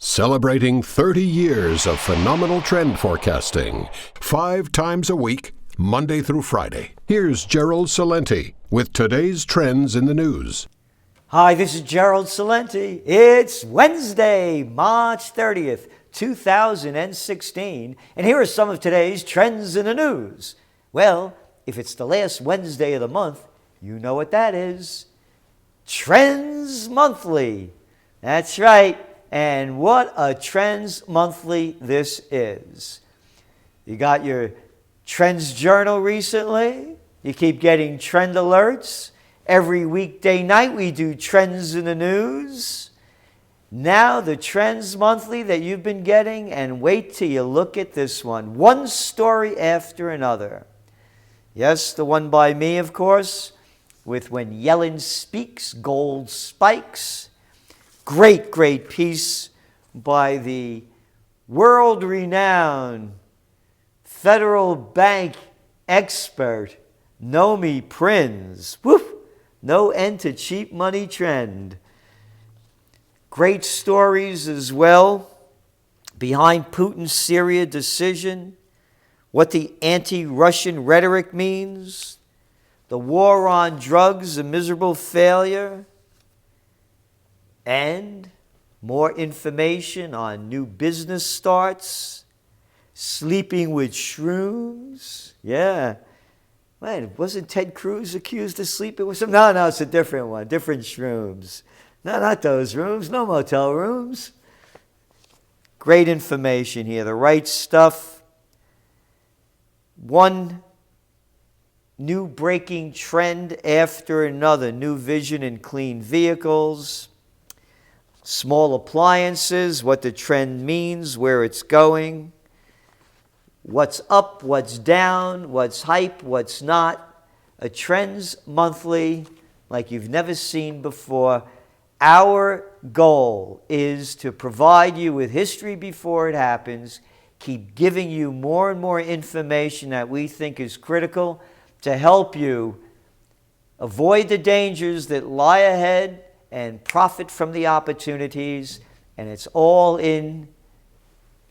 Celebrating 30 years of phenomenal trend forecasting, 5 times a week, Monday through Friday. Here's Gerald Celente with today's trends in the news. Hi, this is Gerald Celente. It's Wednesday, March 30th, 2016, and here are some of today's trends in the news. Well, if it's the last Wednesday of the month, you know what that is. Trends Monthly. That's right. And what a Trends Monthly this is. You got your TrendsJournal recently. You keep getting trend alerts. Every weekday night we do Trends in the News. Now the Trends Monthly that you've been getting, and wait till you look at this one. One story after another. Yes, the one by me, of course, with When Yellen Speaks, Gold Spikes. Great piece by the world-renowned federal bank expert, Nomi Prinz. Woof! No end to cheap money trend. Great stories as well behind Putin's Syria decision, what the anti-Russian rhetoric means, the war on drugs, a miserable failure, and more information on new business starts, sleeping with shrooms. Yeah. Man, wasn't Ted Cruz accused of sleeping with some? No, it's a different one. Different shrooms. No, not those rooms. No motel rooms. Great information here. The right stuff. One new breaking trend after another. New vision in clean vehicles. Small appliances, what the trend means, where it's going, what's up, what's down, what's hype, what's not. A Trends Monthly like you've never seen before. Our goal is to provide you with history before it happens, keep giving you more and more information that we think is critical to help you avoid the dangers that lie ahead and profit from the opportunities, and it's all in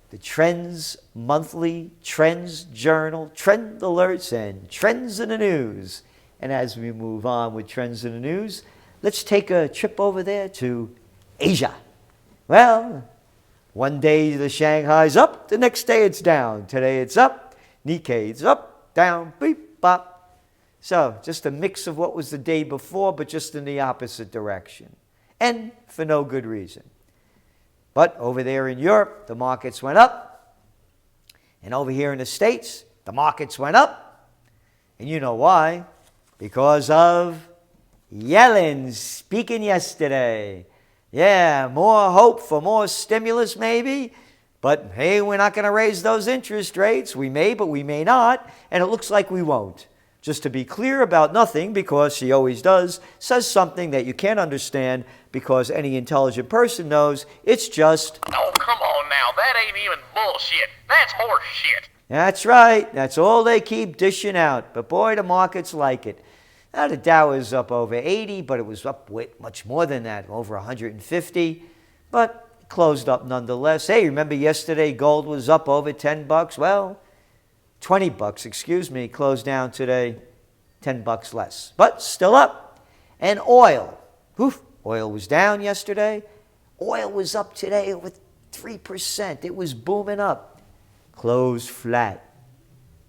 the Trends Monthly, Trends Journal, Trend Alerts, and Trends in the News. And as we move on with Trends in the News, let's take a trip over there to Asia. Well, one day the Shanghai's up, the next day it's down. Today it's up, Nikkei's up, down, beep, bop. So, just a mix of what was the day before, but just in the opposite direction. And for no good reason. But over there in Europe, the markets went up. And over here in the States, the markets went up. And you know why? Because of Yellen speaking yesterday. Yeah, more hope for more stimulus maybe. But hey, we're not going to raise those interest rates. We may, but we may not. And it looks like we won't. Just to be clear about nothing, because she always does, says something that you can't understand, because any intelligent person knows it's just... Oh, come on now. That ain't even bullshit. That's horse shit. That's right. That's all they keep dishing out. But boy, the markets like it. Now, the Dow is up over 80, but it was up much more than that, over 150. But it closed up nonetheless. Hey, remember yesterday gold was up over $10? Well, $20, closed down today, $10 less, but still up. And oil, oil was down yesterday. Oil was up today with 3%. It was booming up. Closed flat.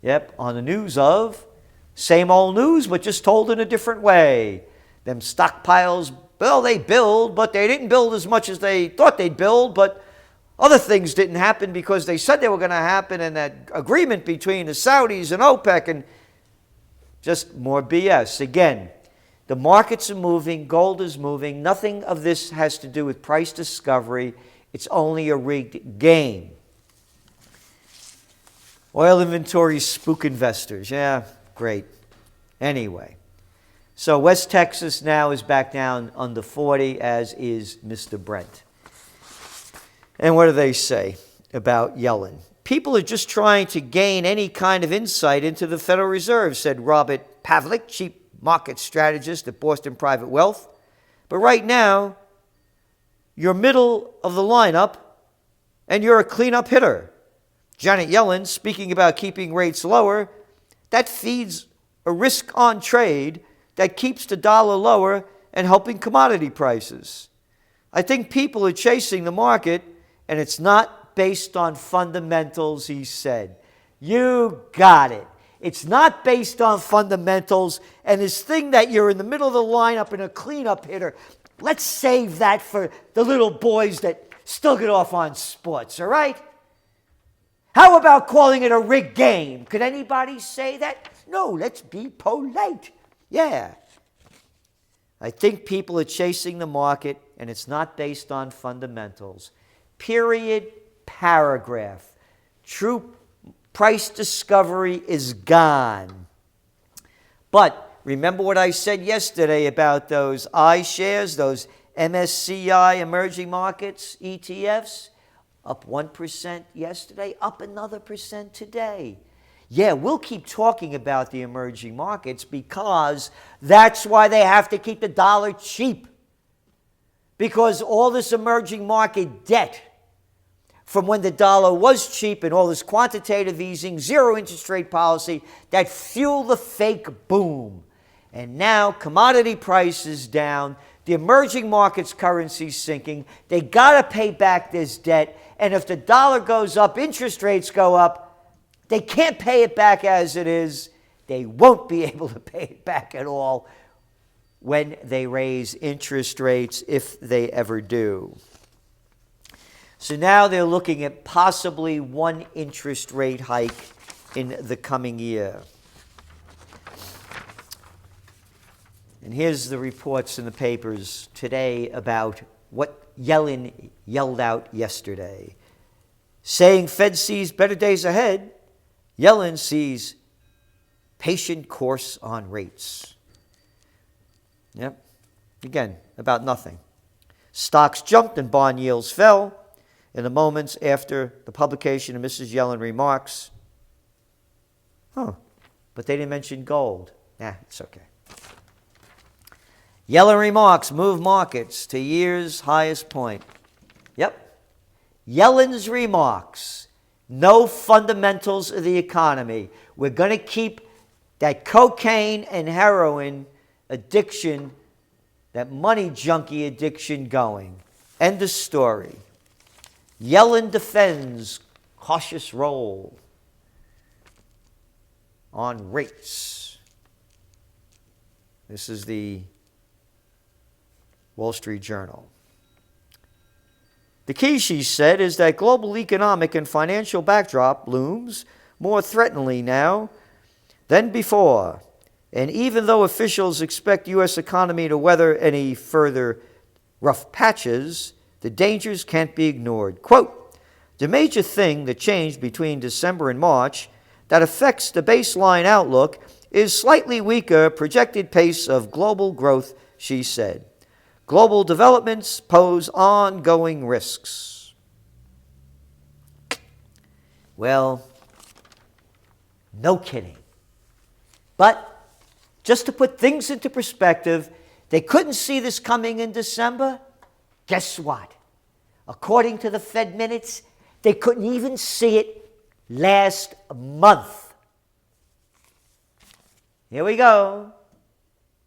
Yep, on the news of same old news, but just told in a different way. Them stockpiles, well, they build, but they didn't build as much as they thought they'd build, but other things didn't happen because they said they were going to happen, and that agreement between the Saudis and OPEC, and just more BS. Again, the markets are moving, gold is moving. Nothing of this has to do with price discovery. It's only a rigged game. Oil inventories spook investors. Yeah, great. Anyway, so West Texas now is back down under 40, as is Mr. Brent. And what do they say about Yellen? People are just trying to gain any kind of insight into the Federal Reserve, said Robert Pavlik, chief market strategist at Boston Private Wealth. But right now, your middle of the lineup and you're a cleanup hitter. Janet Yellen speaking about keeping rates lower, that feeds a risk-on trade that keeps the dollar lower and helping commodity prices. I think people are chasing the market, and it's not based on fundamentals, he said. You got it. It's not based on fundamentals, and this thing that you're in the middle of the lineup and a cleanup hitter, let's save that for the little boys that still get off on sports, all right? How about calling it a rigged game? Could anybody say that? No, let's be polite. Yeah. I think people are chasing the market, and it's not based on fundamentals. Period, paragraph. True price discovery is gone. But remember what I said yesterday about those iShares, those MSCI emerging markets ETFs? Up 1% yesterday, up another percent today. Yeah, we'll keep talking about the emerging markets because that's why they have to keep the dollar cheap. Because all this emerging market debt from when the dollar was cheap and all this quantitative easing, zero interest rate policy, that fueled the fake boom. And now commodity prices down, the emerging markets currency sinking, they got to pay back this debt, and if the dollar goes up, interest rates go up, they can't pay it back as it is. They won't be able to pay it back at all when they raise interest rates, if they ever do. So now they're looking at possibly one interest rate hike in the coming year. And here's the reports in the papers today about what Yellen yelled out yesterday. Saying Fed sees better days ahead, Yellen sees patient course on rates. Yep. Again, about nothing. Stocks jumped and bond yields fell in the moments after the publication of Mrs. Yellen remarks. But they didn't mention gold. It's okay. Yellen remarks move markets to year's highest point. Yep. Yellen's remarks. No fundamentals of the economy. We're going to keep that cocaine and heroin addiction, that money junkie addiction going. End of story. Yellen defends cautious role on rates. This is the Wall Street Journal. The key, she said, is that global economic and financial backdrop looms more threateningly now than before. And even though officials expect U.S. economy to weather any further rough patches, the dangers can't be ignored. Quote, the major thing that changed between December and March that affects the baseline outlook is slightly weaker projected pace of global growth, she said. Global developments pose ongoing risks. Well, no kidding. But just to put things into perspective, they couldn't see this coming in December. Guess what? According to the Fed minutes, they couldn't even see it last month. Here we go.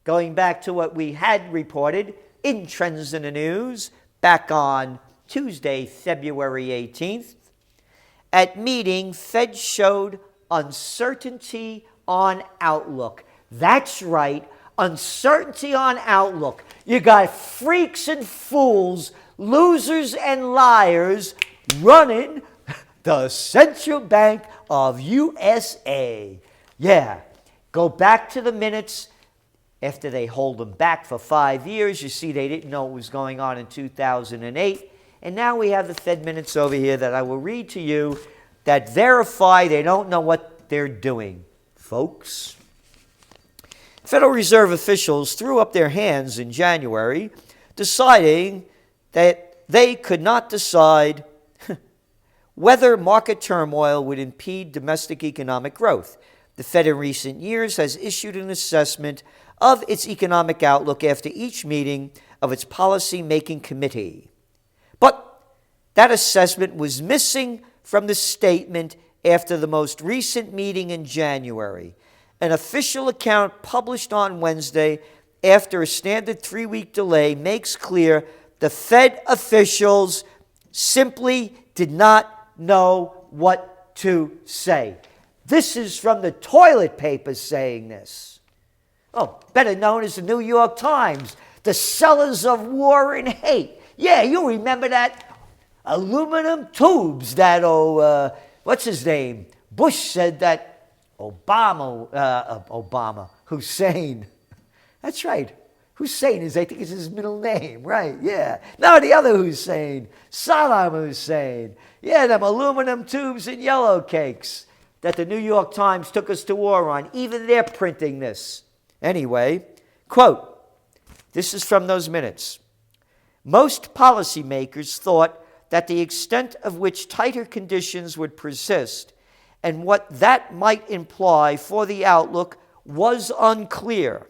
Going back to what we had reported in Trends in the News back on Tuesday, February 18th. At meeting, Fed showed uncertainty on outlook. That's right, uncertainty on outlook. You got freaks and fools, losers and liars running the Central Bank of USA. Yeah, go back to the minutes. After they hold them back for 5 years, you see they didn't know what was going on in 2008. And now we have the Fed minutes over here that I will read to you that verify they don't know what they're doing, folks. Federal Reserve officials threw up their hands in January, deciding that they could not decide whether market turmoil would impede domestic economic growth. The Fed in recent years has issued an assessment of its economic outlook after each meeting of its policy-making committee. But That assessment was missing from the statement after the most recent meeting in January. An official account published on Wednesday after a standard 3-week delay makes clear the Fed officials simply did not know what to say. This is from the toilet paper saying this. Oh, better known as the New York Times, the sellers of war and hate. Yeah, you remember that? Aluminum tubes that, what's his name? Bush said that Hussein. That's right. Hussein I think is his middle name, right? Yeah. No, the other Hussein, Saddam Hussein. Yeah, them aluminum tubes and yellow cakes that the New York Times took us to war on. Even they're printing this. Anyway, quote, this is from those minutes. Most policymakers thought that the extent of which tighter conditions would persist and what that might imply for the outlook was unclear.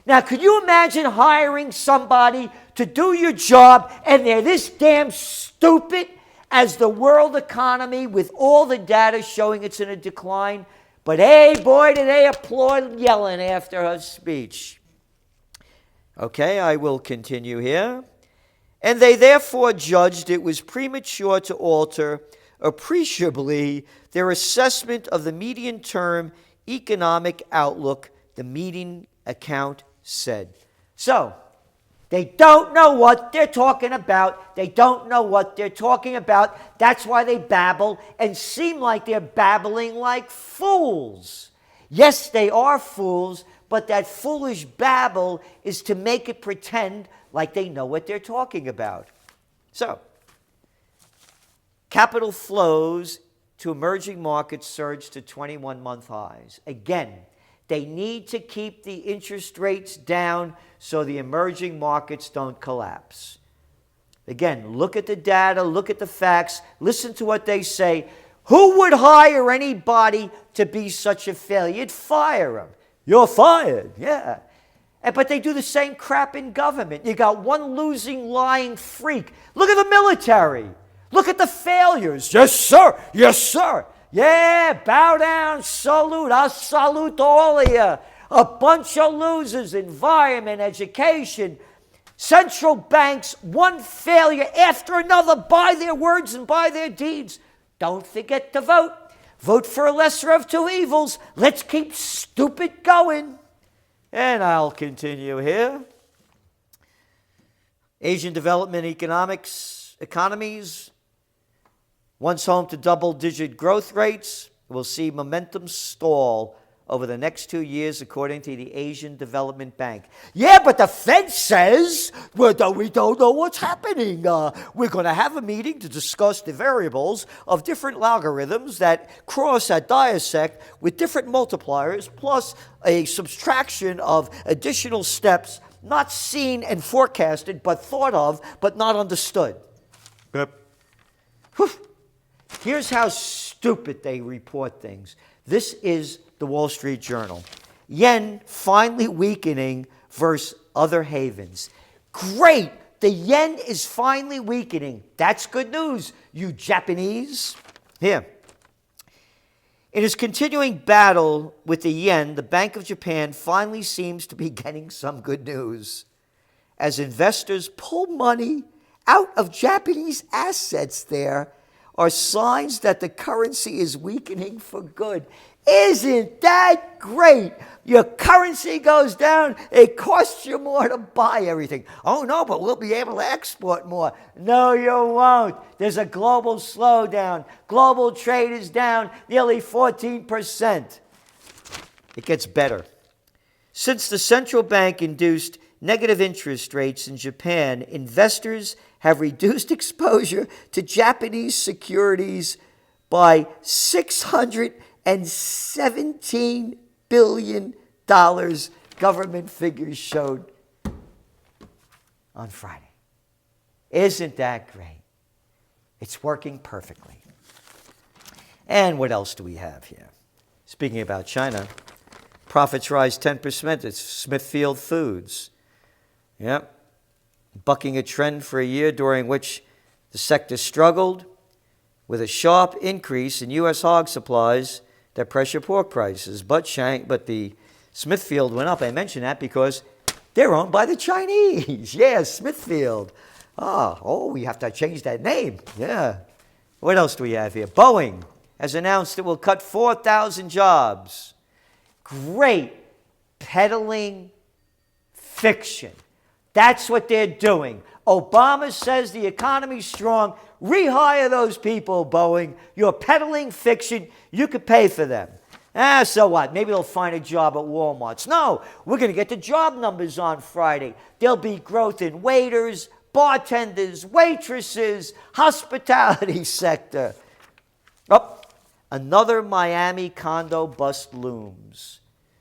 Now, could you imagine hiring somebody to do your job and they're this damn stupid as the world economy with all the data showing it's in a decline? But hey, boy, did they applaud Yellen after her speech. Okay, I will continue here. And they therefore judged it was premature to alter appreciably their assessment of the medium-term economic outlook, the meeting account said. So, they don't know what they're talking about. They don't know what they're talking about. That's why they babble and seem like they're babbling like fools. Yes, they are fools, but that foolish babble is to make it pretend like they know what they're talking about. So, capital flows to emerging markets surged to 21-month highs. Again, they need to keep the interest rates down so the emerging markets don't collapse. Again, look at the data, look at the facts, listen to what they say. Who would hire anybody to be such a failure? You'd fire them. You're fired, yeah. But they do the same crap in government. You got one losing, lying freak. Look at the military. Look at the failures. Yes, sir. Yes, sir. Yeah, bow down, salute. I salute all of you. A bunch of losers. Environment, education, central banks, one failure after another by their words and by their deeds. Don't forget to vote. Vote for a lesser of two evils. Let's keep stupid going. And I'll continue here. Asian development economies, once home to double-digit growth rates, will see momentum stall over the next 2 years, according to the Asian Development Bank. Yeah, but the Fed says we don't know what's happening. We're going to have a meeting to discuss the variables of different logarithms that dissect with different multipliers, plus a subtraction of additional steps not seen and forecasted, but thought of, but not understood. Yep. Whew. Here's how stupid they report things. This is the Wall Street Journal. Yen finally weakening versus other havens. Great! The yen is finally weakening. That's good news, you Japanese. Here. In his continuing battle with the yen, the Bank of Japan finally seems to be getting some good news. As investors pull money out of Japanese assets there are signs that the currency is weakening for good. Isn't that great? Your currency goes down, it costs you more to buy everything. Oh no, but we'll be able to export more. No, you won't. There's a global slowdown. Global trade is down nearly 14%. It gets better. Since the central bank induced negative interest rates in Japan, investors have reduced exposure to Japanese securities by $617 billion, government figures showed on Friday. Isn't that great? It's working perfectly. And what else do we have here? Speaking about China, profits rise 10% at Smithfield Foods. Yep. Bucking a trend for a year during which The sector struggled with a sharp increase in U.S. hog supplies that pressure pork prices. But the Smithfield went up. I mentioned that because they're owned by the Chinese. Yeah, Smithfield. We have to change that name. Yeah. What else do we have here? Boeing has announced it will cut 4,000 jobs. Great peddling fiction. That's what they're doing. Obama says the economy's strong. Rehire those people, Boeing. You're peddling fiction. You could pay for them. So what? Maybe they'll find a job at Walmart's. No, we're going to get the job numbers on Friday. There'll be growth in waiters, bartenders, waitresses, hospitality sector. Another Miami condo bust looms.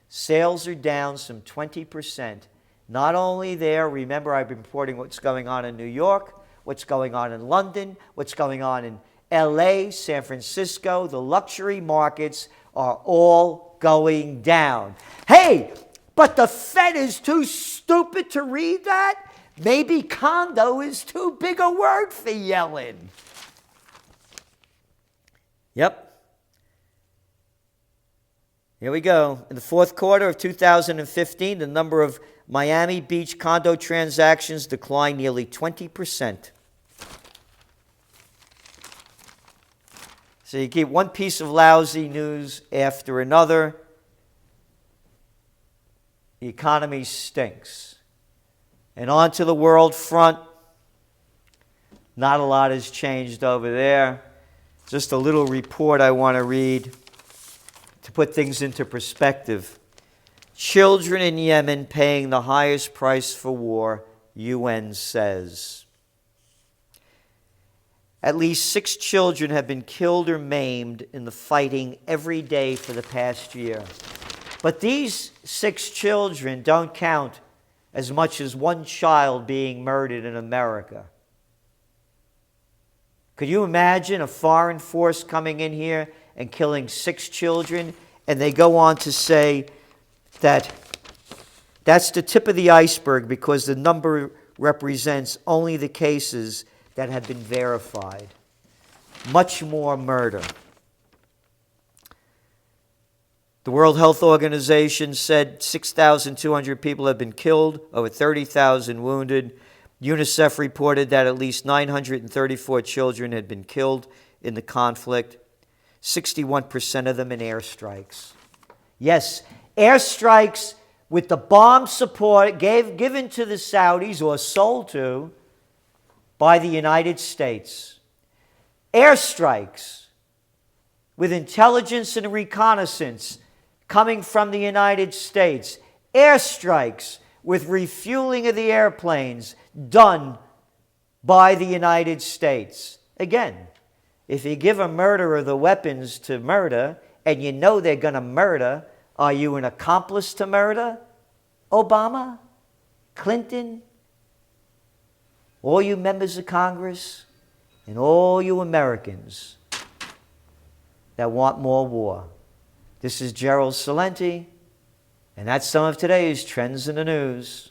Sales are down some 20%. Not only there, remember I've been reporting what's going on in New York, what's going on in London, what's going on in LA, San Francisco. The luxury markets are all going down. Hey, but the Fed is too stupid to read that? Maybe condo is too big a word for Yellen. Yep. Here we go. In the fourth quarter of 2015, the number of Miami Beach condo transactions declined nearly 20%. So you keep one piece of lousy news after another. The economy stinks. And on to the world front. Not a lot has changed over there. Just a little report I want to read to put things into perspective. Children in Yemen paying the highest price for war, UN says. At least 6 children have been killed or maimed in the fighting every day for the past year. But these 6 children don't count as much as 1 child being murdered in America. Could you imagine a foreign force coming in here and killing 6 children? And they go on to say that that's the tip of the iceberg because the number represents only the cases that have been verified. Much more murder. The World Health Organization said 6,200 people have been killed, over 30,000 wounded. UNICEF reported that at least 934 children had been killed in the conflict, 61% of them in airstrikes. Yes, airstrikes with the bomb support given to the Saudis or sold to by the United States. Airstrikes with intelligence and reconnaissance coming from the United States. Airstrikes with refueling of the airplanes done by the United States. Again, if you give a murderer the weapons to murder and you know they're going to murder, are you an accomplice to murder? Obama? Clinton? All you members of Congress and all you Americans that want more war. This is Gerald Celente, and that's some of today's Trends in the News.